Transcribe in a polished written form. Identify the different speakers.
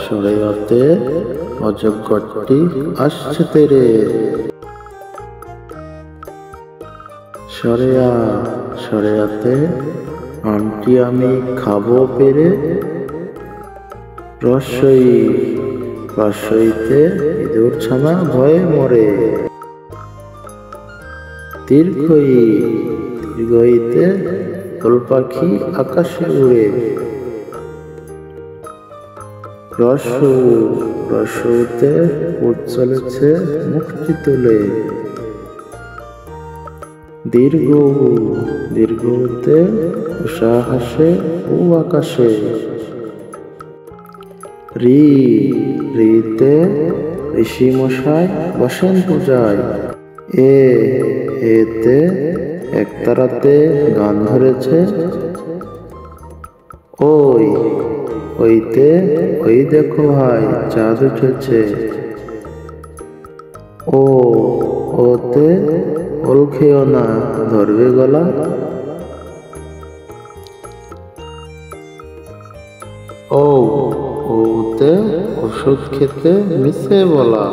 Speaker 1: সরেয়তে অজগরটি আসছে তেরে। সরেয়াতে আমটি আমি খাবো পেরে। রস্বইতে ইঁদুর ছানা ভয়ে মরে। দীর্ঘইতে দোল পাখি আকাশে উড়ে। রস্যতে উট চলেছে মুখটি তুলে। দীর্ঘতে উষা হাসে ও আকাশে। ঋতে ঋষি মশাই বসেন পূজায়। এতে একতারাতে গান ধরেছে। ওই দেখো ভাই চাঁদ উঠেছে। ওতে ওল খেও না ধরবে গলা। ওতে ওষুধ খেতে মিশে বলা।